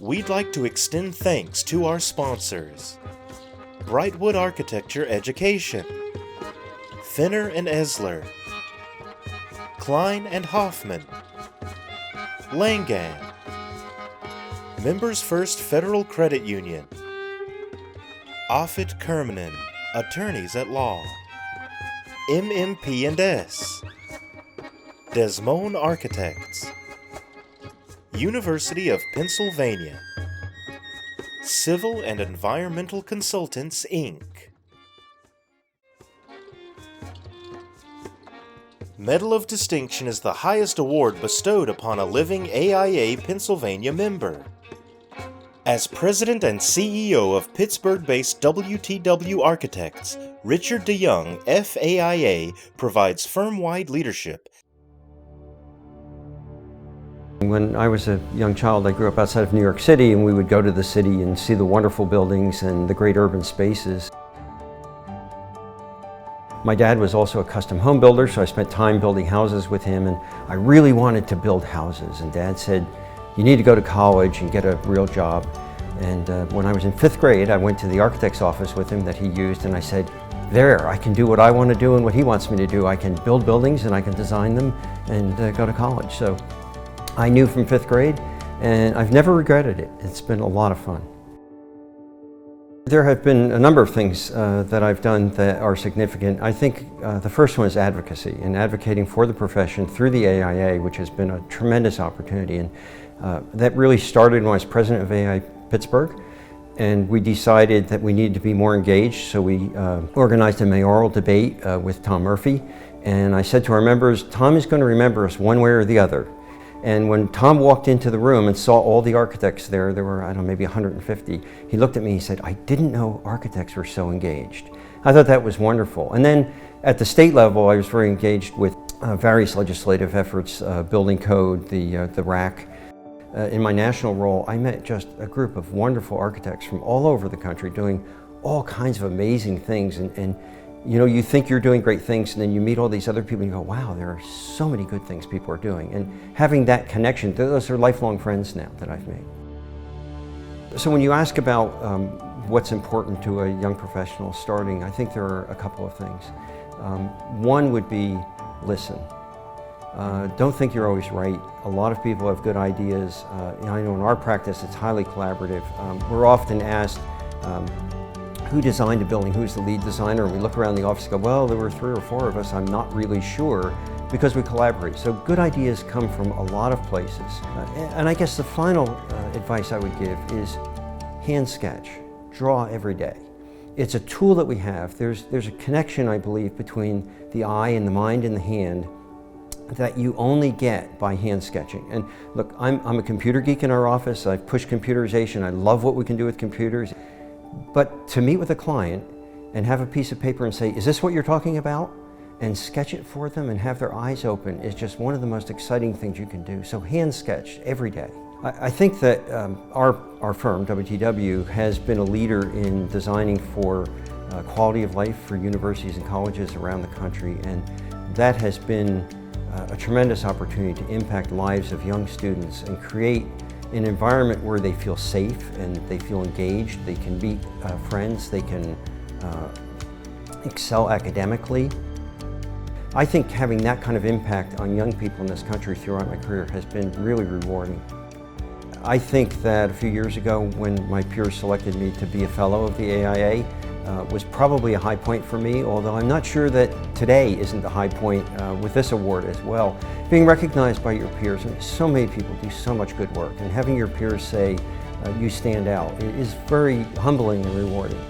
We'd like to extend thanks to our sponsors: Brightwood Architecture Education, Finner and Esler, Klein and Hoffman, Langan, Members First Federal Credit Union, Offit Kermanen, Attorneys at Law, MMP&S, Desmone Architects, University of Pennsylvania, Civil and Environmental Consultants, Inc. Medal of Distinction is the highest award bestowed upon a living AIA Pennsylvania member. As President and CEO of Pittsburgh-based WTW Architects, Richard DeYoung, FAIA, provides firm-wide leadership. When I was a young child, I grew up outside of New York City, and we would go to the city and see the wonderful buildings and the great urban spaces. My dad was also a custom home builder, so I spent time building houses with him, and I really wanted to build houses. And Dad said, you need to go to college and get a real job. And when I was in 5th grade, I went to the architect's office with him that he used, and I said, there, I can do what I want to do and what he wants me to do. I can build buildings and I can design them and go to college. So I knew from 5th grade, and I've never regretted it. It's been a lot of fun. There have been a number of things that I've done that are significant. I think the first one is advocacy, and advocating for the profession through the AIA, which has been a tremendous opportunity. And that really started when I was president of AIA Pittsburgh, and we decided that we needed to be more engaged, so we organized a mayoral debate with Tom Murphy. And I said to our members, Tom is going to remember us one way or the other. And when Tom walked into the room and saw all the architects there were, I don't know, maybe 150, he looked at me and he said, I didn't know architects were so engaged. I thought that was wonderful. And then at the state level, I was very engaged with various legislative efforts, building code, the RAC. In my national role, I met just a group of wonderful architects from all over the country doing all kinds of amazing things. And you know, you think you're doing great things, and then you meet all these other people and you go, wow, there are so many good things people are doing. And having that connection, those are lifelong friends now that I've made. So when you ask about what's important to a young professional starting, I think there are a couple of things. One would be listen. Don't think you're always right. A lot of people have good ideas. I know in our practice it's highly collaborative. We're often asked, who designed a building, who's the lead designer? And we look around the office and go, well, there were 3 or 4 of us, I'm not really sure, because we collaborate. So good ideas come from a lot of places. And I guess the final advice I would give is hand sketch, draw every day. It's a tool that we have. There's a connection, I believe, between the eye and the mind and the hand that you only get by hand sketching. And look, I'm a computer geek in our office. I've pushed computerization. I love what we can do with computers. But to meet with a client and have a piece of paper and say, is this what you're talking about? And sketch it for them and have their eyes open is just one of the most exciting things you can do. So hand sketch every day. I think that our firm, WTW, has been a leader in designing for quality of life for universities and colleges around the country, and that has been a tremendous opportunity to impact lives of young students and create an environment where they feel safe and they feel engaged, they can meet friends, they can excel academically. I think having that kind of impact on young people in this country throughout my career has been really rewarding. I think that a few years ago when my peers selected me to be a fellow of the AIA was probably a high point for me, although I'm not sure that today isn't the high point with this award as well. Being recognized by your peers, and so many people do so much good work, and having your peers say you stand out is very humbling and rewarding.